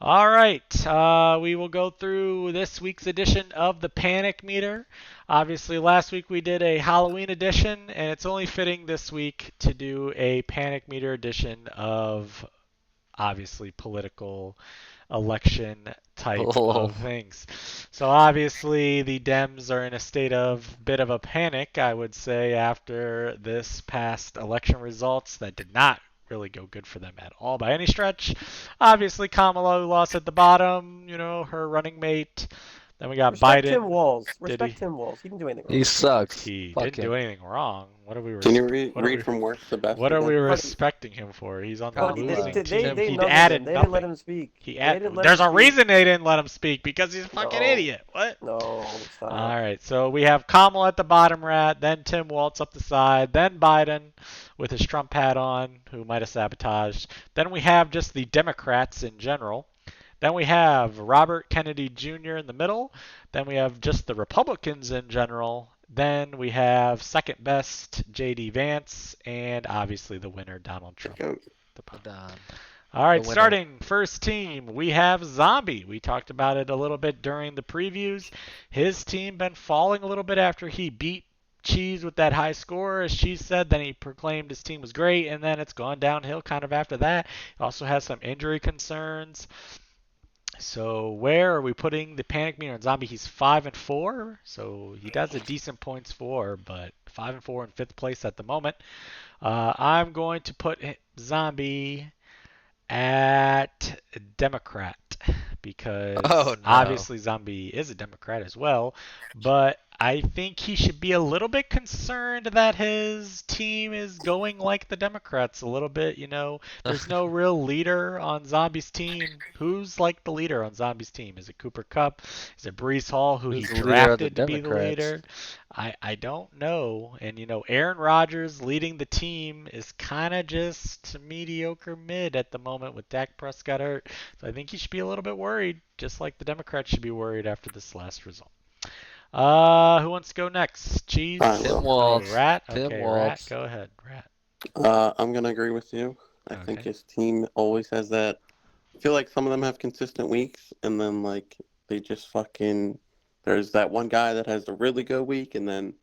All right, we will go through this week's edition of the Panic Meter. Obviously, last week we did a Halloween edition, and it's only fitting this week to do a Panic Meter edition of obviously political election type Oh, of things. So obviously the Dems are in a state of bit of a panic, I would say, after this past election results that did not really go good for them at all by any stretch. Obviously Kamala who lost at the bottom, her running mate. Then we got Respect Biden. Tim Walz. Did Respect he? Tim Walz. He didn't do anything he wrong. sucks. He Fuck didn't do him. anything wrong. Can you read from worst to best What are we again? respecting him for? He's on the But losing team. they He nugged added him. They didn't let nothing. him speak. He They add, didn't let There's him a speak. reason they didn't let him speak because he's a fucking No. idiot. What? No, stop. All right, so we have Kamala at the bottom rat, then Tim Walz up the side, then Biden with his Trump hat on, who might have sabotaged. Then we have just the Democrats in general. Then we have Robert Kennedy Jr. in the middle. Then we have just the Republicans in general. Then we have second best J.D. Vance, and obviously the winner Donald Trump. Don. All right, The winner. starting first team, we have Zombie. We talked about it a little bit during the previews. His team been falling a little bit after he beat Cheese with that high score, as Cheese said. Then he proclaimed his team was great, and then it's gone downhill kind of after that. He also has some injury concerns. So where are we putting the Panic Meter on Zombie? He's 5-4, so he does a decent points for, but 5-4 in fifth place at the moment. I'm going to put Zombie at Democrat because Oh, no. obviously Zombie is a Democrat as well, but I think he should be a little bit concerned that his team is going like the Democrats a little bit. There's no real leader on Zombie's team. Who's like the leader on Zombie's team? Is it Cooper Kupp? Is it Brees Hall, who Who's he the leader of the drafted to be the Democrats? leader? I don't know. And Aaron Rodgers leading the team is kind of just mediocre mid at the moment with Dak Prescott hurt. So I think he should be a little bit worried, just like the Democrats should be worried after this last result. Who wants to go next? Cheese? I Tim will. Walz. Rat? Tim Okay, Rat, Walz. go ahead. Rat. I'm gonna agree with you. I think Okay. his team always has that. I feel like some of them have consistent weeks, and then like they just fucking. There's that one guy that has a really good week, and then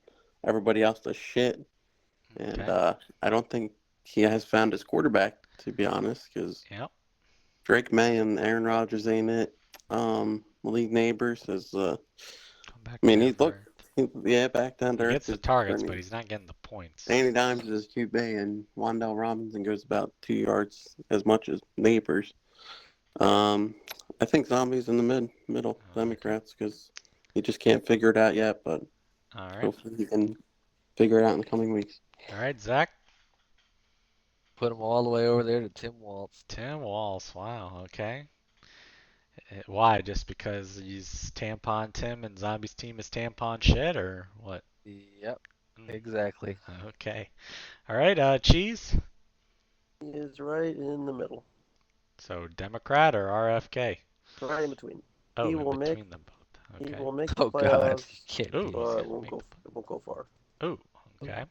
everybody else does shit. And Okay. I don't think he has found his quarterback, to be honest, because Yep. Drake May and Aaron Rodgers ain't it. Malik Neighbors is. Come back I to mean, he's earth. yeah, back down to He earth. gets the targets, but he's not getting the points. Danny Dimes is QB, and Wandell Robinson goes about 2 yards as much as Neighbors. Um, I think Zombie's in the middle, Democrats, because he just can't figure it out yet, but All right. hopefully he can figure it out in the coming weeks. All right, Zach. Put him all the way over there to Tim Walz. Tim Walz. Wow. Okay. Why? Just because he's Tampon Tim and Zombie's team is Tampon shit, or what? Yep, exactly. Okay. All right. Cheese. He is right in the middle. So Democrat or RFK? Right in between. Oh, He in will between make- them both. He Okay. will make the Oh, God. playoffs, You can't Ooh. be. but Make won't go far. Oh, okay.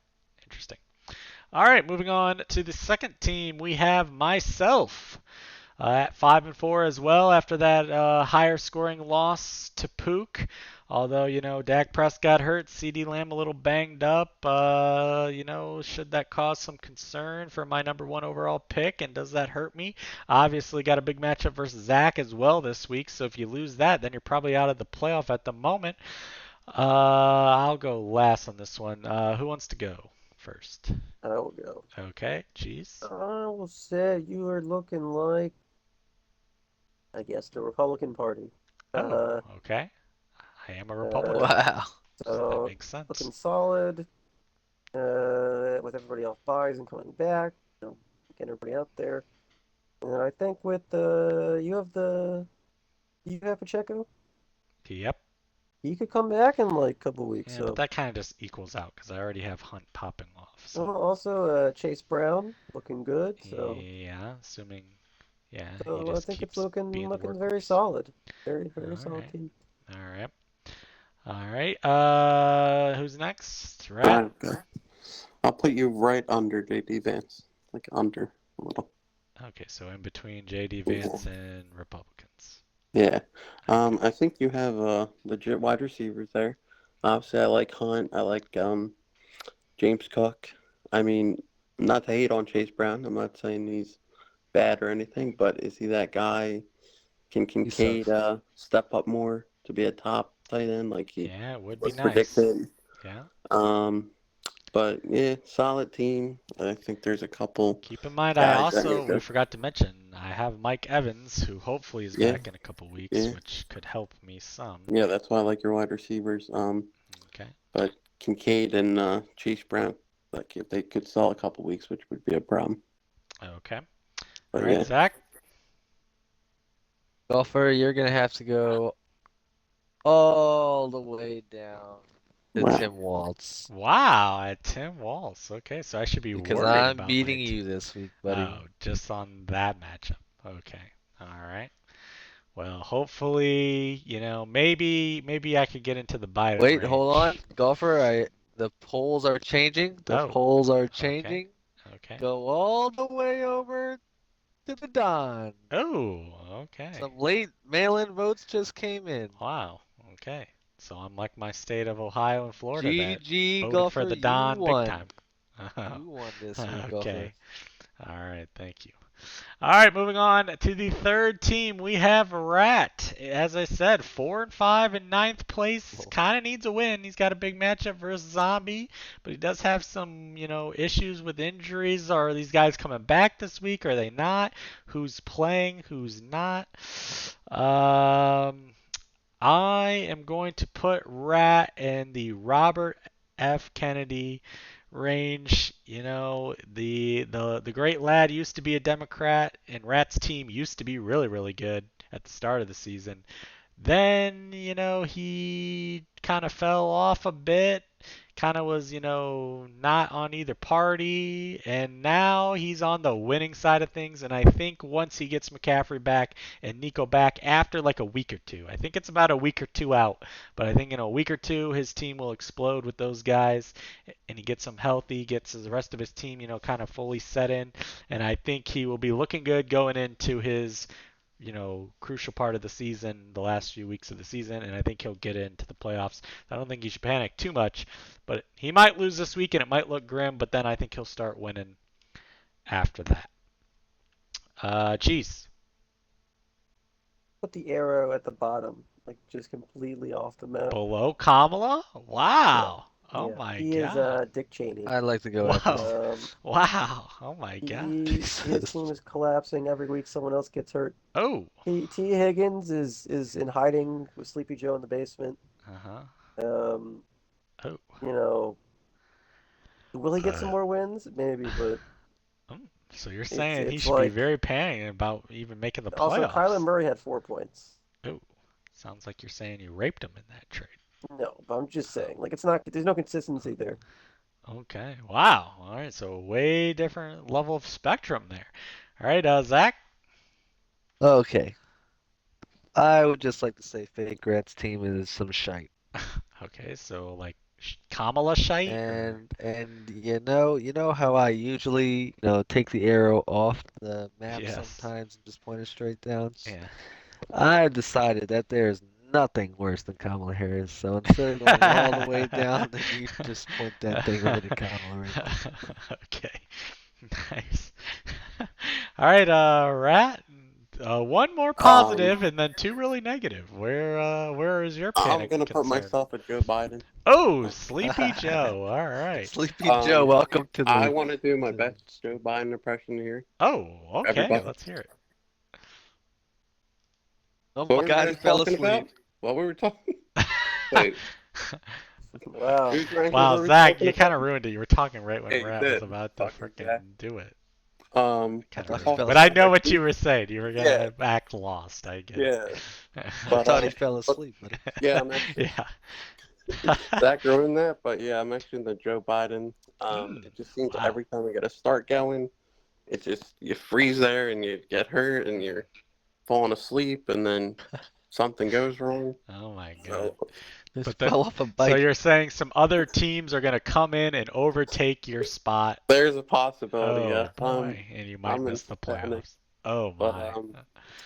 Interesting. All right, moving on to the second team, we have myself at 5-4 as well after that higher scoring loss to Pook. Although, Dak Prescott hurt, CeeDee Lamb a little banged up. Should that cause some concern for my number one overall pick? And does that hurt me? Obviously, got a big matchup versus Zach as well this week. So if you lose that, then you're probably out of the playoff at the moment. I'll go last on this one. Who wants to go first? I will go. Okay, Cheese. I will say you are looking like, I guess, the Republican Party. Oh, okay. I am a Republican. Wow. So that So makes sense. looking solid. With everybody else buys and coming back, getting everybody out there. And I think with you have Pacheco, Yep. he could come back in like a couple weeks. Yeah, So but that kind of just equals out because I already have Hunt popping off. So also Chase Brown looking good. So yeah, assuming he so I just think it's keeps being the looking very workhorse. solid. Very All solid right. team. All right. Who's next? Rat. Okay. I'll put you right under JD Vance, like under a little. Okay, so in between JD Vance and Republicans. Yeah. I think you have legit wide receivers there. Obviously, I like Hunt. I like James Cook. I mean, not to hate on Chase Brown. I'm not saying he's bad or anything, but is he that guy? Can He's so Kincaid step up more to be a top tight end like he Yeah, it would be was nice. predicted? Yeah. But yeah, solid team. I think there's a couple Keep in mind, guys that we need to. forgot to mention, I have Mike Evans, who hopefully is Yeah, back in a couple weeks, yeah, which could help me some. yeah. That's why I like your wide receivers. Okay. But Kincaid and Chase Brown, like if they could sell a couple weeks, which would be a problem. Okay. All But right, yeah, Zach. golfer. You're gonna have to go all the way down to wow. Tim Waltz Wow, at Tim Walz. Okay, so I should be because worried I'm about beating my you this week, buddy. Oh, just on that matchup. Okay. All right. Well, hopefully, maybe I could get into the Biden Wait, range. hold on, golfer. The polls are changing. The Oh, polls are okay. changing. Okay. Go all the way over to the Don. Oh, okay. Some late mail-in votes just came in. Wow. Okay. So I'm like my state of Ohio and Florida that GG, voted for golfer. the You Don big won. time. You won this week, golfer. Okay. All right. Thank you. All right, moving on to the third team. We have Rat. As I said, 4-5 in ninth place. Kind of needs a win. He's got a big matchup versus Zombie, but he does have some, issues with injuries. Are these guys coming back this week? Are they not? Who's playing? Who's not? I am going to put Rat in the Robert F. Kennedy range. The great lad used to be a Democrat, and Rat's team used to be really, really good at the start of the season. Then, he kind of fell off a bit, kind of was, not on either party, and now he's on the winning side of things. And I think once he gets McCaffrey back and Nico back after like a week or two, I think it's about a week or two out, but I think in a week or two, his team will explode with those guys, and he gets them healthy, gets the rest of his team, kind of fully set in, and I think he will be looking good going into his crucial part of the season, the last few weeks of the season, and I think he'll get into the playoffs. I don't think you should panic too much, but he might lose this week and it might look grim, but then I think he'll start winning after that. Cheese. Put the arrow at the bottom, like just completely off the map. Below Kamala? Wow. Oh Yeah, my he is god. Dick Cheney. I'd like to go after. Whoa. Um, Wow. Oh my god. his team is collapsing every week. Someone else gets hurt. Oh. T. Higgins is in hiding with Sleepy Joe in the basement. Uh-huh. Um, Oh. Will he get some more wins? Maybe, but So you're saying he it's should be like very panicked about even making the also playoffs. Kyler Murray had 4 points. Oh. Sounds like you're saying you raped him in that trade. No, but I'm just saying, like it's not. There's no consistency there. Okay. Wow. All right. So way different level of spectrum there. All right, Zach. Okay. I would just like to say Fake Rat's team is some shite. Okay. So like Kamala shite. And you know how I usually take the arrow off the map Yes. sometimes and just point it straight down. Yeah. I've decided that there's nothing worse than Kamala Harris. So instead of going all the way down, then you just point that thing over to Kamala right there. Okay. Nice. All right, Rat. One more positive and then two really negative. Where is your I'm panic gonna put concern? myself at Joe Biden. Oh, Sleepy Joe. All right. Sleepy Joe, welcome to I the. want to do my best Joe Biden impression here. Oh, okay. Everybody. Let's hear it. Oh What my were God, you he guys fell talking asleep. about? What were we talking? Wait, Wow. whose rankings Wow, were we Zach, talking you kind of about? ruined it. You were talking right when Yeah, you Rat was did. about to Fucking freaking Zach. do it. Um, Kind I of thought he ruined it. fell But I know asleep. what you were saying. You were gonna Yeah. act lost. I get yeah, it. I But, thought he fell asleep. But yeah, I'm actually Yeah. Zach ruined that. But yeah, I'm actually the Joe Biden. It just seems Wow. every time we get a start going, it just you freeze there and you get hurt and you're falling asleep and then something goes wrong. Oh my god. So just But then- fell off a So bike. you're saying some other teams are gonna come in and overtake your spot. there's a possibility. Oh Yeah. boy, and you might I'm miss in the panic. playoffs. Oh But,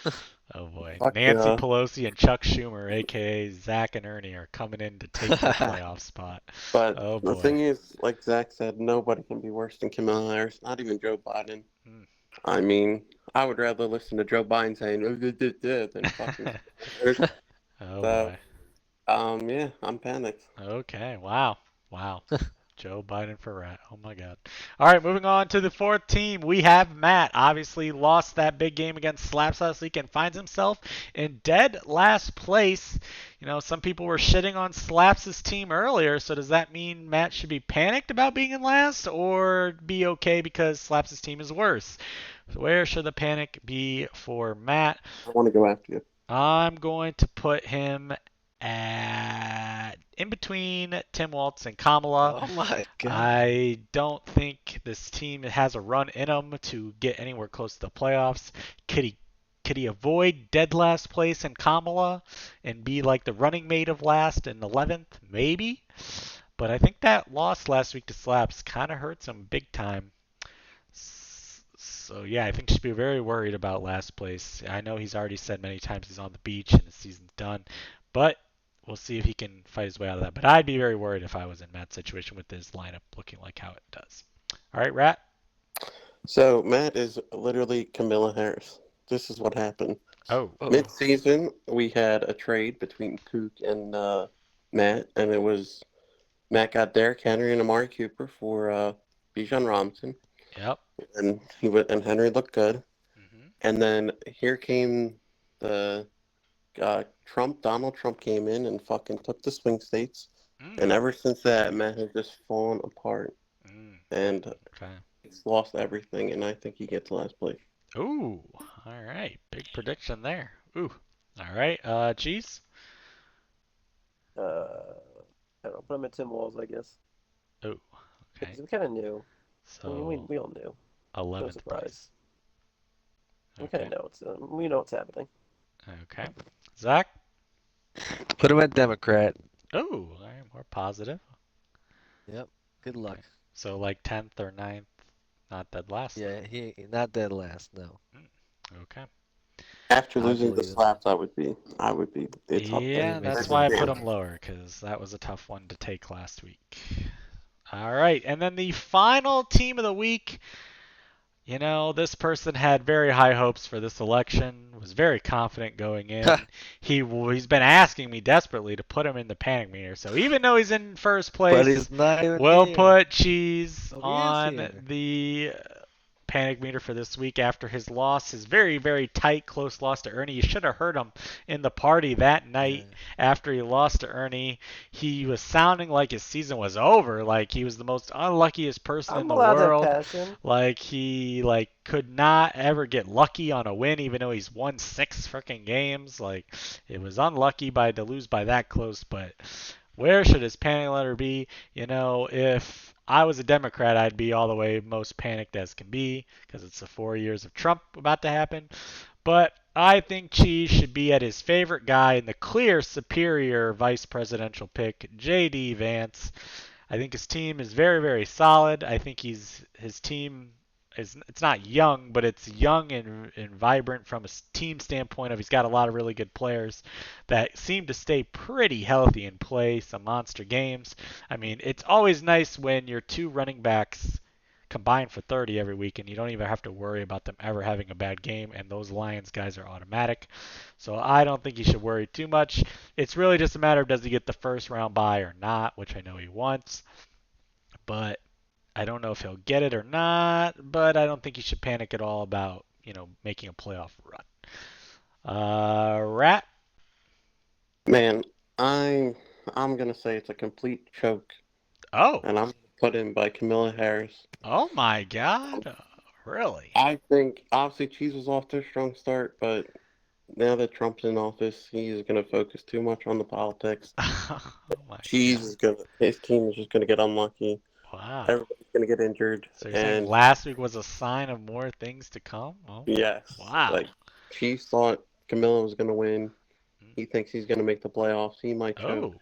my. Oh boy. Fuck Nancy yeah. Pelosi and Chuck Schumer, aka Zach and Ernie, are coming in to take your playoff spot. But Oh the boy. thing is, like Zach said, nobody can be worse than Kamala Harris, not even Joe Biden. Hmm. I mean, I would rather listen to Joe Biden saying than fucking Kamala Harris. Oh So, boy. yeah, I'm panicked. Okay. Wow. Wow. Joe Biden for rat. Oh my God. All right, moving on to the fourth team. We have Matt. Obviously lost that big game against Slaps last week and finds himself in dead last place. You know, some people were shitting on Slaps' team earlier, so does that mean Matt should be panicked about being in last or be okay because Slaps' team is worse? So where should the panic be for Matt? I want to go after you. I'm going to put him at in between Tim Waltz and Kamala. Oh my God. I don't think this team has a run in them to get anywhere close to the playoffs. Could he avoid dead last place in Kamala and be like the running mate of last and 11th? Maybe. But I think that loss last week to Slaps kind of hurts him big time. So yeah, I think he should be very worried about last place. I know he's already said many times he's on the beach and the season's done, but we'll see if he can fight his way out of that. But I'd be very worried if I was in Matt's situation with his lineup looking like how it does. All right, Rat. So, Matt is literally Kamala Harris. This is what happened. Oh. Uh-oh. Mid-season, we had a trade between Kook and Matt, and it was Matt got Derrick Henry and Amari Cooper for Bijan Robinson, Yep. and Henry looked good. Mm-hmm. And then here came the Donald Trump came in and fucking took the swing states, and ever since that, Matt has just fallen apart, and Okay. he's lost everything, and I think he gets last place. Ooh. All right. Big prediction there. Ooh. All right. Cheese. I don't know. Put him at Tim Walls, I guess. Oh. Okay. Because we kind of knew. I mean, So we all knew. No 11th place. surprise. We Okay. kind of know we know what's happening. Okay. Zach. Put him at Democrat. Oh. All right. More positive. Yep. Good luck. So like 10th or 9th, not dead last. Yeah, he not dead last. No. Okay. After I losing the believe it. slaps, I would be. It's up Yeah, there. that's why I put him lower, because that was a tough one to take last week. All right, and then the final team of the week. You know, this person had very high hopes for this election, was very confident going in. He's been asking me desperately to put him in the panic meter. So even though he's in first But place, he's not even we'll here. put Cheese Oh, he is on here. the panic meter for this week after his loss, his very, very tight, close loss to Ernie. You should have heard him in the party that night after he lost to Ernie. He was sounding like his season was over, like he was the most unluckiest person in I'm the allowed world. that passion. Like he could not ever get lucky on a win, even though he's won 6 freaking games. Like it was unlucky to lose by that close. But where should his panic letter be? You know, if I was a Democrat, I'd be all the way most panicked as can be because it's the 4 years of Trump about to happen. But I think Cheese should be at his favorite guy and the clear superior vice presidential pick, J.D. Vance. I think his team is very, very solid. I think his team it's not young, but it's young and vibrant from a team standpoint of he's got a lot of really good players that seem to stay pretty healthy and play some monster games. I mean, it's always nice when your 2 running backs combine for 30 every week and you don't even have to worry about them ever having a bad game, and those Lions guys are automatic. So I don't think he should worry too much. It's really just a matter of does he get the first round bye or not, which I know he wants. But I don't know if he'll get it or not, but I don't think he should panic at all about, making a playoff run. Rat? Man, I'm gonna say it's a complete choke, Oh. and I'm gonna put in by Kamala Harris. Oh my God. Really? I think obviously Cheese was off to a strong start, but now that Trump's in office, he's gonna focus too much on the politics. Oh my His team is just gonna get unlucky. God. Wow. Everybody's gonna get injured. So you're saying last week was a sign of more things to come? Oh. Yes. Wow. Like Chiefs thought Camilla was gonna win. He thinks he's gonna make the playoffs. He might choke.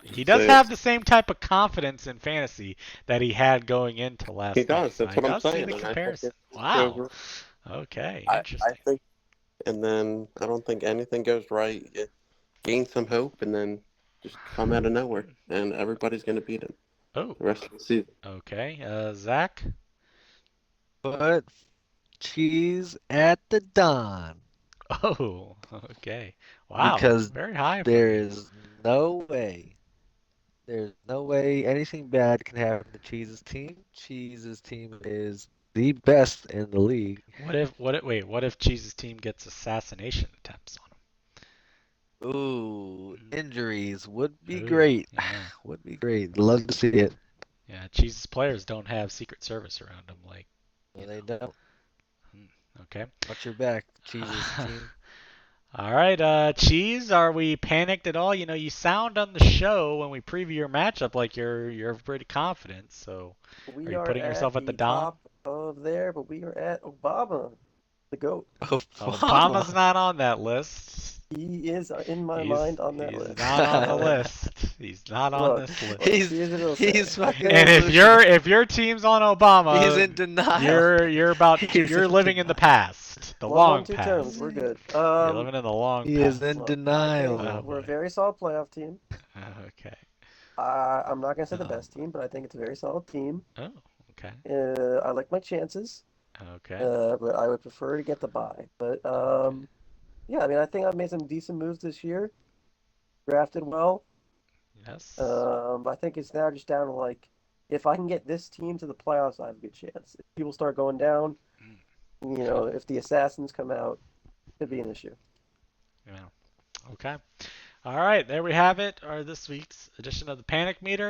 He does have the same type of confidence in fantasy that he had going into last He does. night. That's what I'm saying. See the and I think comparison. it Wow. goes- Okay. I Interesting. think and then I don't think anything goes right. You gain some hope, and then just come out of nowhere, and everybody's going to beat him Oh, the rest of the season. okay. Zach? But cheese at the dawn Oh, okay. Wow, because very high from there you. is no way, there's no way anything bad can happen to Cheese's team. Cheese's team is the best in the league. What if Cheese's team gets assassination attempts on Ooh, injuries would be him? Ooh, great. yeah. Would be great. Love to see it. Yeah, Cheese's players don't have Secret Service around them like, No, they don't. okay. Watch your back, Cheese's team. All right, Cheese, are we panicked at all? You sound on the show when we preview your matchup like you're pretty confident. So, are We you are putting at yourself at the the Dom? top of there, but we are at Obama, the GOAT. Obama's not on that list. He is in my He's mind on that he's list. not on the list. He's not on Look, this list. look, He's here's what it'll he's say. fucking And if delusional. your team's on He's Obama, in denial. you're He's in living in the denial. past, the Love long on two past. terms. We're good. You're living in the long He is past. in Look, I think denial. Oh we're a boy. very solid playoff team. Okay. I'm not gonna say the Oh. best team, but I think it's a very solid team. Oh, okay. I like my chances, Okay. but I would prefer to get the bye. But yeah, I mean, I think I've made some decent moves this year. Drafted well. Yes. I think it's now just down to like, if I can get this team to the playoffs, I have a good chance. If people start going down, if the assassins come out, it'd be an issue. Yeah. Okay. All right, there we have it. This week's edition of the Panic Meter.